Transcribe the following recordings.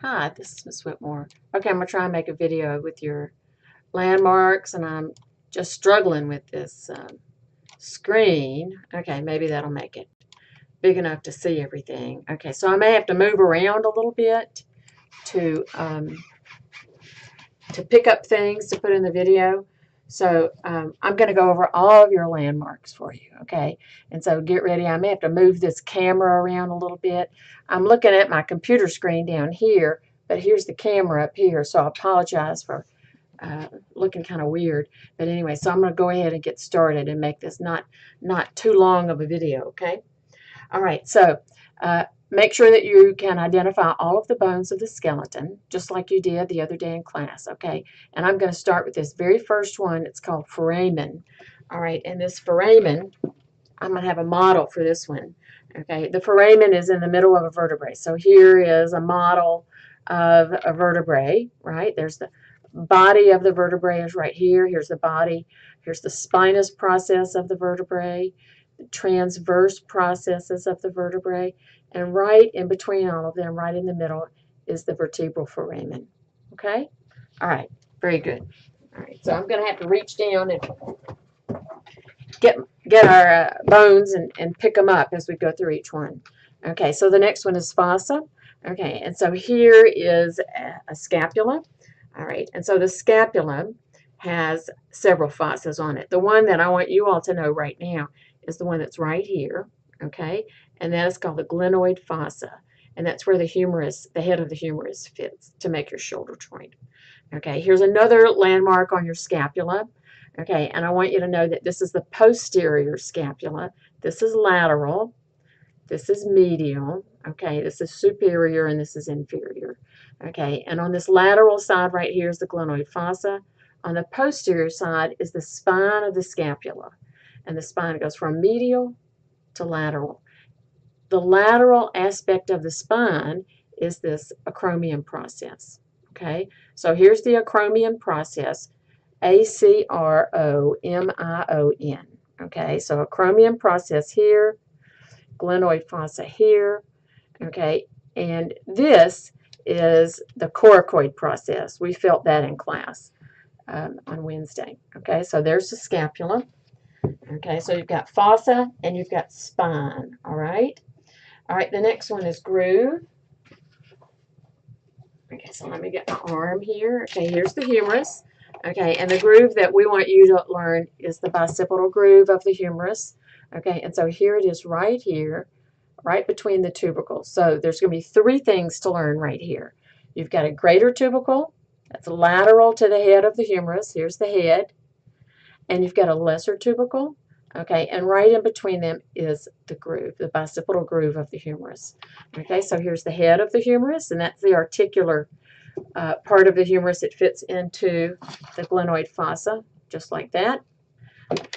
Hi, this is Miss Whitmore. Okay, I'm going to try and make a video with your landmarks, and I'm just struggling with this screen. Okay, maybe that'll make it big enough to see everything. Okay, so I may have to move around a little bit to pick up things to put in the video. So I'm going to go over all of your landmarks for you, okay? And so get ready. I may have to move this camera around a little bit. I'm looking at my computer screen down here, but here's the camera up here, so I apologize for looking kind of weird. But anyway, so I'm going to go ahead and get started and make this not too long of a video, okay? All right, so make sure that you can identify all of the bones of the skeleton, just like you did the other day in class, okay? And I'm going to start with this very first one. It's called foramen. All right, and this foramen, I'm going to have a model for this one, okay? The foramen is in the middle of a vertebrae. So here is a model of a vertebrae, right? There's the body of the vertebrae is right here. Here's the body. Here's the spinous process of the vertebrae, the transverse processes of the vertebrae, and right in between all of them, right in the middle, is the vertebral foramen. Okay? All right. Very good. All right. So I'm going to have to reach down and get our bones and pick them up as we go through each one. Okay. So the next one is fossa. Okay. And so here is a scapula. All right. And so the scapula has several fossas on it. The one that I want you all to know right now is the one that's right here, okay? And that is called the glenoid fossa. And that's where the humerus, the head of the humerus fits to make your shoulder joint. Okay, here's another landmark on your scapula. Okay, and I want you to know that this is the posterior scapula. This is lateral. This is medial. Okay, this is superior and this is inferior. Okay, and on this lateral side right here is the glenoid fossa. On the posterior side is the spine of the scapula. And the spine goes from medial to lateral. The lateral aspect of the spine is this acromion process. Okay, so here's the acromion process, A-C-R-O-M-I-O-N. Okay, so acromion process here, glenoid fossa here. Okay, and this is the coracoid process. We felt that in class on Wednesday. Okay, so there's the scapula. Okay, so you've got fossa and you've got spine. All right. All right, the next one is groove. Okay, so let me get my arm here. Okay, here's the humerus. Okay, and the groove that we want you to learn is the bicipital groove of the humerus. Okay, and so here it is right here, right between the tubercles. So there's going to be three things to learn right here. You've got a greater tubercle, that's lateral to the head of the humerus. Here's the head. And you've got a lesser tubercle. Okay, and right in between them is the groove, the bicipital groove of the humerus. Okay, so here's the head of the humerus, and that's the articular part of the humerus that fits into the glenoid fossa, just like that.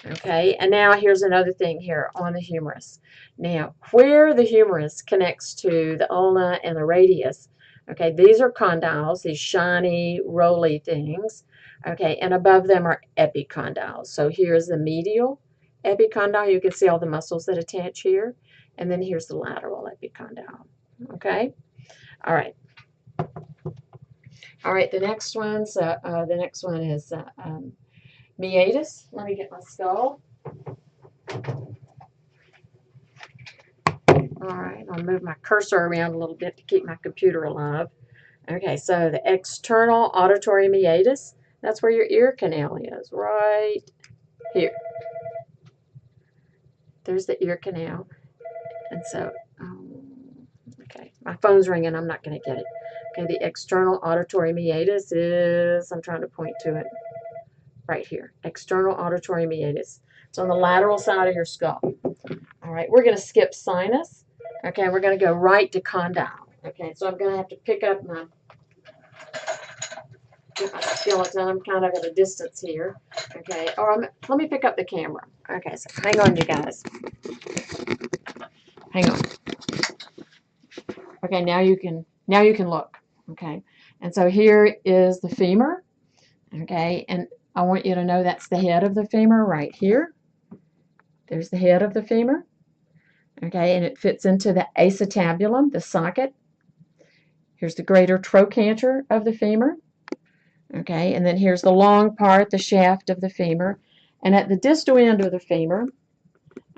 Okay, and now here's another thing here on the humerus. Now, where the humerus connects to the ulna and the radius, okay, these are condyles, these shiny, roly things. Okay, and above them are epicondyles. So here's the medial epicondyle. You can see all the muscles that attach here. And then here's the lateral epicondyle. Okay, all right. All right, the next one is meatus. Let me get my skull. All right, I'll move my cursor around a little bit to keep my computer alive. Okay, so the external auditory meatus, that's where your ear canal is, right here. There's the ear canal. And so, okay, my phone's ringing. I'm not going to get it. Okay, the external auditory meatus is, I'm trying to point to it right here. External auditory meatus. It's on the lateral side of your skull. All right, we're going to skip sinus. Okay, we're going to go right to condyle. Okay, so I'm going to have to pick up my skeleton. I'm kind of at a distance here. Okay, or let me pick up the camera. Okay, so hang on, you guys. Hang on. Okay, now you can look. Okay, and so here is the femur. Okay, and I want you to know that's the head of the femur right here. There's the head of the femur. Okay, and it fits into the acetabulum, the socket. Here's the greater trochanter of the femur. Okay, and then here's the long part, the shaft of the femur. And at the distal end of the femur,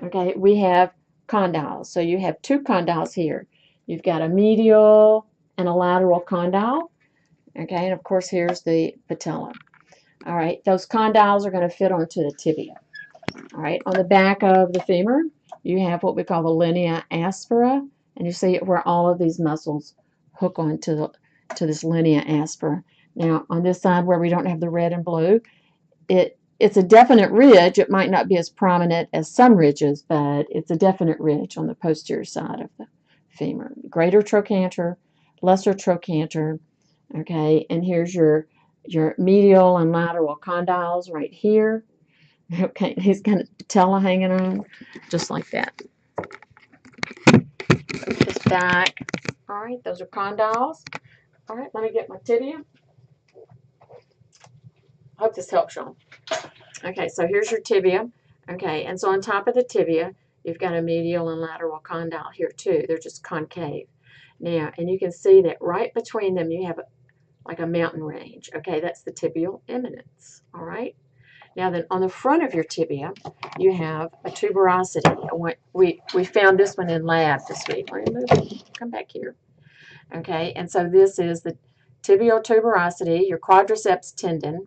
okay, we have condyles. So you have two condyles here. You've got a medial and a lateral condyle. Okay, and of course here's the patella. All right, those condyles are going to fit onto the tibia. All right, on the back of the femur, you have what we call the linea aspera, and you see where all of these muscles hook onto this linea aspera. Now, on this side where we don't have the red and blue, it's a definite ridge. It might not be as prominent as some ridges, but it's a definite ridge on the posterior side of the femur. Greater trochanter, lesser trochanter, okay, and here's your medial and lateral condyles right here. Okay, he's got a patella hanging on, just like that. His back. All right, those are condyles. All right, let me get my tibia. I hope this helps y'all. Okay, so here's your tibia. Okay, and so on top of the tibia, you've got a medial and lateral condyle here too. They're just concave. Now, and you can see that right between them you have like a mountain range. Okay, that's the tibial eminence. All right. Now then, on the front of your tibia, you have a tuberosity. We found this one in lab this week. Let me move. Come back here. Okay, and so this is the tibial tuberosity, your quadriceps tendon.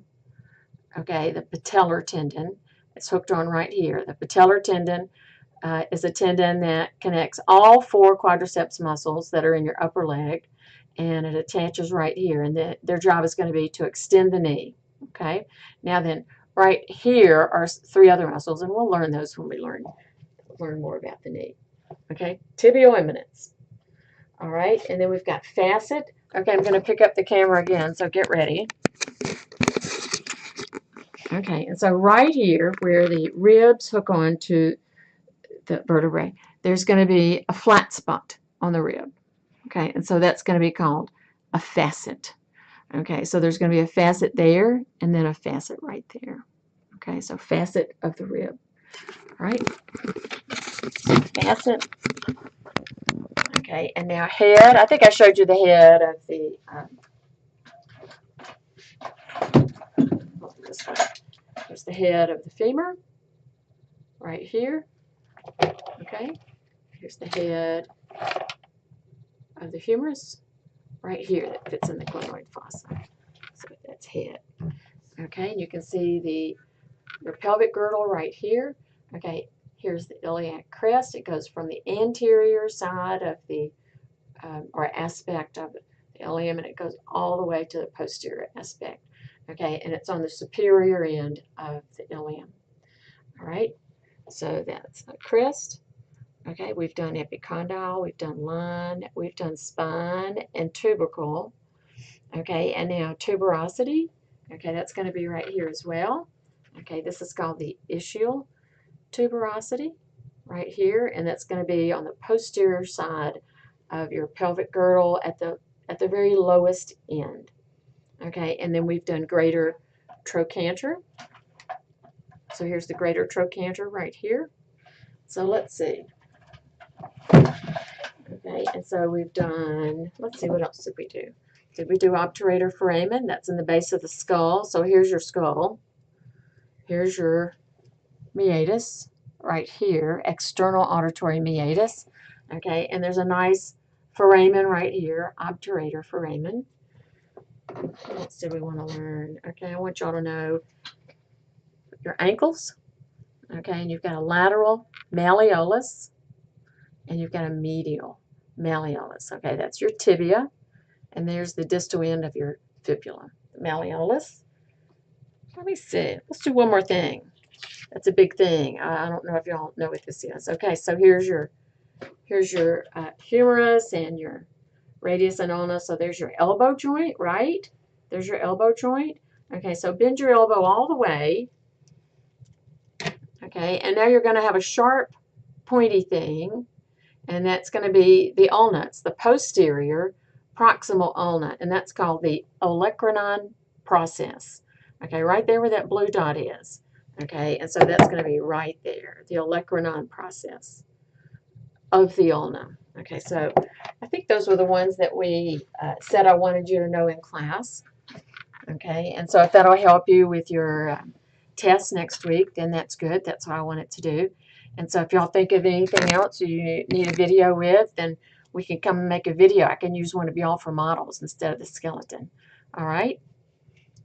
Okay, the patellar tendon. It's hooked on right here. The patellar tendon is a tendon that connects all four quadriceps muscles that are in your upper leg, and it attaches right here. And their job is going to be to extend the knee. Okay, now then, right here are three other muscles, and we'll learn those when we learn more about the knee. Okay, tibial eminence. All right, and then we've got facet. Okay, I'm going to pick up the camera again, so get ready. Okay, and so right here, where the ribs hook on to the vertebrae, there's going to be a flat spot on the rib. Okay, and so that's going to be called a facet. Okay, so there's going to be a facet there, and then a facet right there. Okay, so facet of the rib. All right, facet. Okay, and now head. I think I showed you the head of the. This one. There's the head of the femur, right here. Okay, here's the head of the humerus, right here, that fits in the glenoid fossa. So that's head. Okay, and you can see your pelvic girdle right here. Okay, here's the iliac crest. It goes from the anterior side of the, or aspect of the ilium, and it goes all the way to the posterior aspect. Okay, and it's on the superior end of the ilium. All right, so that's the crest. Okay, we've done epicondyle, we've done line, we've done spine and tubercle. Okay, and now tuberosity. Okay, that's going to be right here as well. Okay, this is called the ischial tuberosity right here, and that's going to be on the posterior side of your pelvic girdle at the very lowest end. Okay, and then we've done greater trochanter. So here's the greater trochanter right here. So let's see. Okay, and so we've done, let's see, what else did we do? Did we do obturator foramen? That's in the base of the skull. So here's your skull. Here's your meatus right here, external auditory meatus. Okay, and there's a nice foramen right here, obturator foramen. What else do we want to learn? Okay, I want y'all to know your ankles. Okay, and you've got a lateral malleolus, and you've got a medial malleolus. Okay, that's your tibia, and there's the distal end of your fibula, the malleolus. Let me see. Let's do one more thing. That's a big thing. I don't know if y'all know what this is. Okay, so here's your humerus and your radius and ulna. So there's your elbow joint, right? There's your elbow joint. Okay, so bend your elbow all the way. Okay, and now you're going to have a sharp, pointy thing, and that's going to be the ulna. It's the posterior proximal ulna, and that's called the olecranon process. Okay, right there where that blue dot is. Okay, and so that's going to be right there, the olecranon process of the ulna. Okay. Okay, so I think those were the ones that we said I wanted you to know in class. Okay, and so if that'll help you with your test next week, then that's good. That's what I want it to do. And so if y'all think of anything else you need a video with, then we can come and make a video. I can use one of y'all for models instead of the skeleton. All right?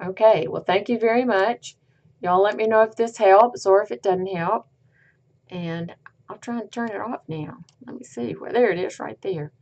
Okay, well, thank you very much. Y'all let me know if this helps or if it doesn't help. And I'll try and turn it off now. Let me see. Well, there it is right there.